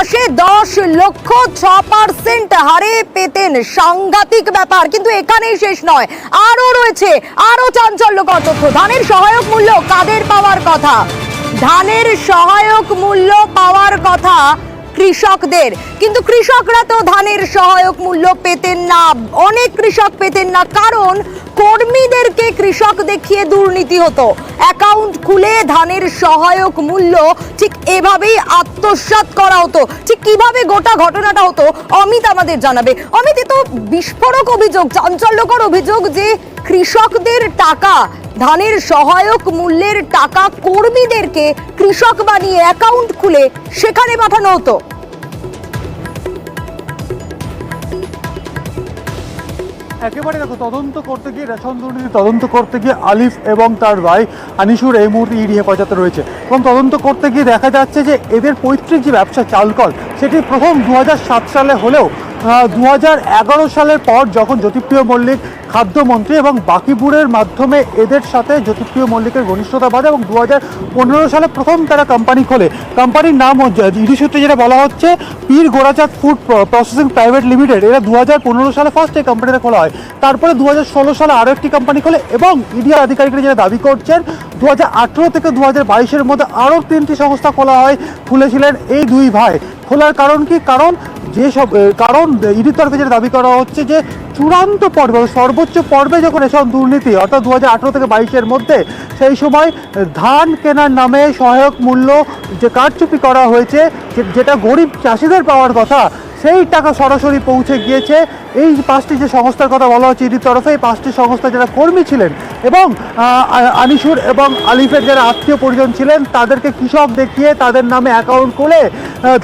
মাসে 10,06% হারে পেতেন। সাংঘাতিক ব্যাপার। কিন্তু এখানেই শেষ নয়, আরো রয়েছে আরো চাঞ্চল্যকর তথ্য। ধানের সহায়ক মূল্য কাদের পাওয়ার কথা? ধানের সহায়ক মূল্য পাওয়ার কথা কৃষকদের, কিন্তু কৃষকরা তো ধানের সহায়ক মূল্য পেতেন না। অনেক কৃষক পেতেন না, কারণ কর্মীদেরকে কৃষক দেখিয়ে দুর্নীতি হতো। অ্যাকাউন্ট খুলে ধানের সহায়ক মূল্য ঠিক এভাবেই আত্মসাৎ করা হতো। ঠিক কিভাবে গোটা ঘটনাটা হতো অমিত আমাদের জানাবে। অমিত, এ তো বিস্ফোরক অভিযোগ, চাঞ্চল্যকর অভিযোগ যে কৃষকদের টাকা, ধানের সহায়ক মূল্যের টাকা কর্মীদেরকে কৃষক বানিয়ে অ্যাকাউন্ট খুলে সেখানে পাঠানো হতো। একেবারে দেখো, তদন্ত করতে গিয়ে রেশন দুর্নীতি তদন্ত করতে গিয়ে আলিফ এবং তার ভাই আনিসুর এই মুহূর্তে ইডি হেফাজতে রয়েছে এবং তদন্ত করতে গিয়ে দেখা যাচ্ছে যে এদের পৈতৃক যে ব্যবসা চালকল, সেটি প্রথম 2007 সালে হলেও 2011 সালের পর যখন জ্যোতিপ্রিয় মল্লিক খাদ্যমন্ত্রী এবং বাকিবুরের মাধ্যমে এদের সাথে জ্যোতিপ্রিয় মল্লিকের ঘনিষ্ঠতা বাড়ে এবং 2015 সালে প্রথম তারা কোম্পানি খোলে। কোম্পানির নাম ইডি সূত্রে যেটা বলা হচ্ছে পীর Gorachand food processing private limited. এরা 2015 সালে ফার্স্ট এই কোম্পানিটা খোলা হয়। তারপরে 2016 সালে আরও একটি কোম্পানি খোলে এবং ইডি আধিকারিকরা যেটা দাবি করছেন 2018 থেকে 2022-এর মধ্যে আরও 3টি সংস্থা খুলেছিলেন এই দুই ভাই। খোলার কারণ কি? কারণ ইডির তরফে যেটা দাবি করা হচ্ছে যে চূড়ান্ত পর্বে, সর্বোচ্চ পর্বে যখন এসব দুর্নীতি অর্থাৎ 2018 থেকে 22-এর মধ্যে, সেই সময় ধান কেনার নামে সহায়ক মূল্য যে কারচুপি করা হয়েছে, যেটা গরিব চাষিদের পাওয়ার কথা, সেই টাকা সরাসরি পৌঁছে গিয়েছে এই 5টি যে সংস্থার কথা বলা হচ্ছে ইডির তরফে। এই 5টি সংস্থা যারা কর্মী ছিলেন এবং আনিসুর এবং আলিফের যারা আত্মীয় পরিজন ছিলেন, তাদেরকে কৃষক দেখিয়ে তাদের নামে অ্যাকাউন্ট খুলে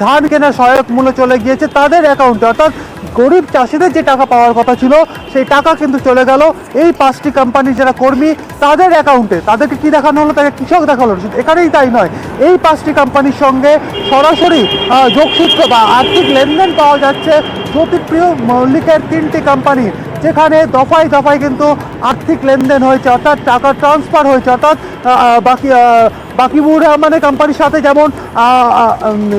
ধান কেনার সহায়ক মূল্য চলে গিয়েছে তাদের অ্যাকাউন্টে। অর্থাৎ গরিব চাষিদের যে টাকা পাওয়ার কথা ছিল সেই টাকা কিন্তু চলে গেল এই 5টি কোম্পানির যারা কর্মী তাদের অ্যাকাউন্টে। তাদেরকে কি দেখানো হলো? তাকে কৃষক দেখানো হলো। এখানেই তাই নয়, এই 5টি কোম্পানির সঙ্গে সরাসরি যোগসূত্র বা আর্থিক লেনদেন পাওয়া যাচ্ছে জ্যোতিপ্রিয় মল্লিকের 3টি কোম্পানি, যেখানে দফায় দফায় কিন্তু আর্থিক লেনদেন হয়েছে, অর্থাৎ টাকা ট্রান্সফার হয়েছে। অর্থাৎ বাকিবুর রহমানের কোম্পানির সাথে যেমন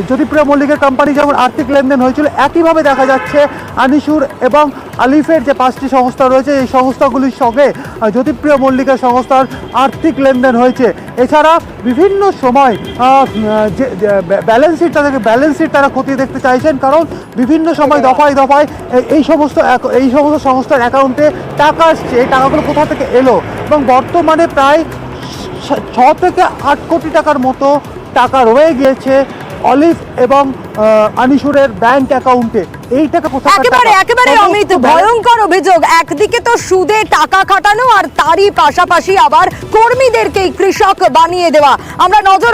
জ্যোতিপ্রিয় মল্লিকের কোম্পানি যেমন আর্থিক লেনদেন হয়েছিল, একইভাবে দেখা যাচ্ছে আনিসুর এবং আলিফের যে 5টি সংস্থা রয়েছে এই সংস্থাগুলির সঙ্গে জ্যোতিপ্রিয় মল্লিকের সংস্থার আর্থিক লেনদেন হয়েছে। এছাড়া বিভিন্ন সময় যে ব্যালেন্স শিট তারা খতিয়ে দেখতে চাইছেন, কারণ বিভিন্ন সময় দফায় দফায় এই সমস্ত সংস্থার অ্যাকাউন্টে টাকা আসছে। এই টাকাগুলো কোথা থেকে এলো এবং বর্তমানে প্রায় 6 থেকে 8 কোটি টাকার মতো টাকা রয়ে গিয়েছে অলিভ এবং আনিসুরের ব্যাংক অ্যাকাউন্টে। এই টাকা কোথায়? একেবারে অমিত, ভয়ঙ্কর অভিযোগ। একদিকে তো সুদে টাকা খাটানো, আর তারই পাশাপাশি আবার কর্মীদেরকেই কৃষক বানিয়ে দেওয়া। আমরা নজর